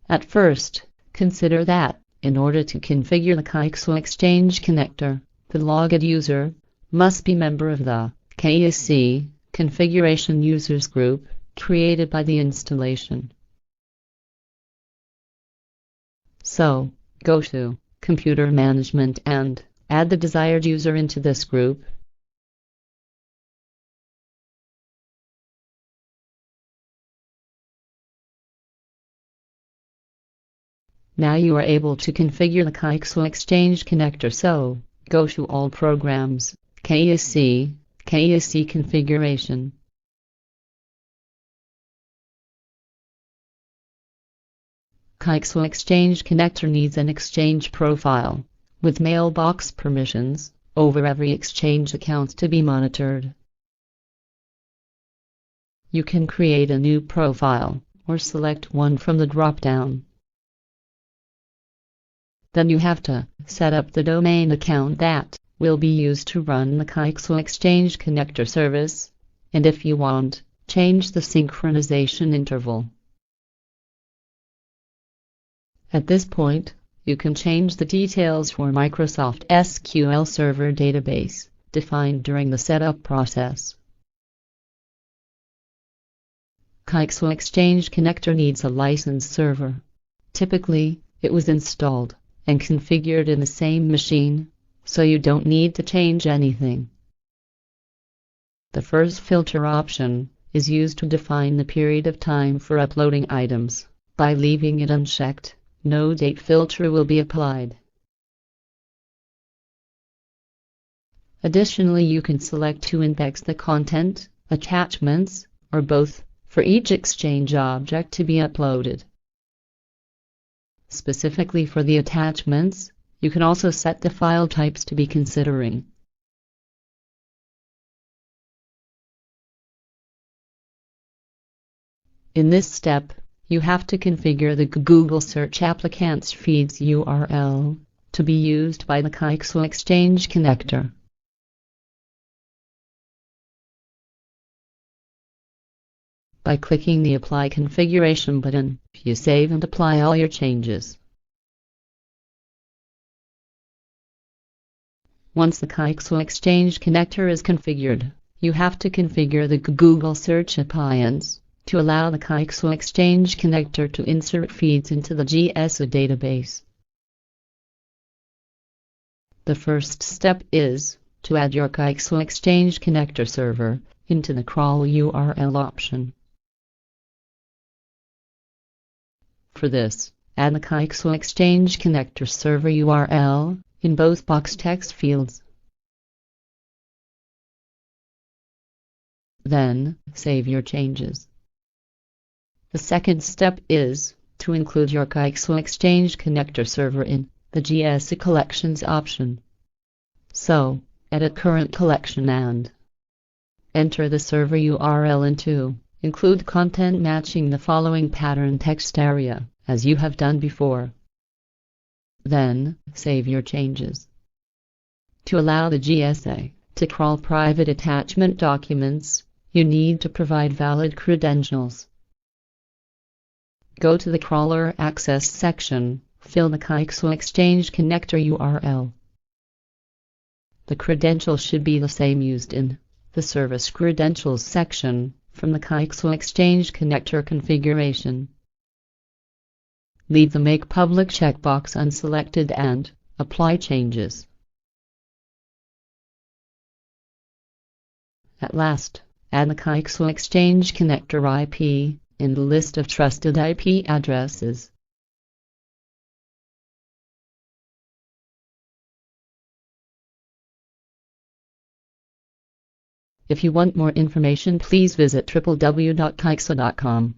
At first, consider that, in order to configure the Kayxo Exchange connector, the logged user must be member of the KEAC configuration users group created by the installation. So, go to Computer Management and add the desired user into this group. Now you are able to configure the Kayxo Exchange connector, so go to All Programs, KEAC Configuration. Kayxo Exchange connector needs an Exchange profile, with mailbox permissions, over every Exchange account to be monitored. You can create a new profile, or select one from the drop-down. Then you have to set up the domain account that will be used to run the Kayxo Exchange connector service, and if you want, change the synchronization interval. At this point, you can change the details for Microsoft SQL Server database, defined during the setup process. Kayxo Exchange connector needs a licensed server. Typically, it was installed and configured in the same machine, so you don't need to change anything. The first filter option is used to define the period of time for uploading items. By leaving it unchecked, no date filter will be applied. Additionally, you can select to index the content, attachments, or both, for each Exchange object to be uploaded. Specifically for the attachments, you can also set the file types to be considering. In this step, you have to configure the Google Search Appliance feeds URL to be used by the Kayxo Exchange connector. By clicking the Apply Configuration button, you save and apply all your changes. Once the Kayxo Exchange connector is configured, you have to configure the Google Search Appliance to allow the Kayxo Exchange connector to insert feeds into the Kayxo database. The first step is to add your Kayxo Exchange connector server into the crawl URL option. For this, add the Kayxo Exchange connector server URL in both box text fields. Then, save your changes. The second step is to include your Kayxo Exchange connector server in the Kayxo Collections option. So, edit current collection and enter the server URL into include content matching the following pattern text area, as you have done before. Then, save your changes. To allow the Kayxo to crawl private attachment documents, you need to provide valid credentials. Go to the Crawler Access section, fill the Kayxo Exchange connector URL. The credentials should be the same used in the Service Credentials section from the Kayxo Exchange connector configuration. Leave the Make Public checkbox unselected and apply changes. At last, add the Kayxo Exchange connector IP in the list of trusted IP addresses. If you want more information, please visit www.kayxo.com.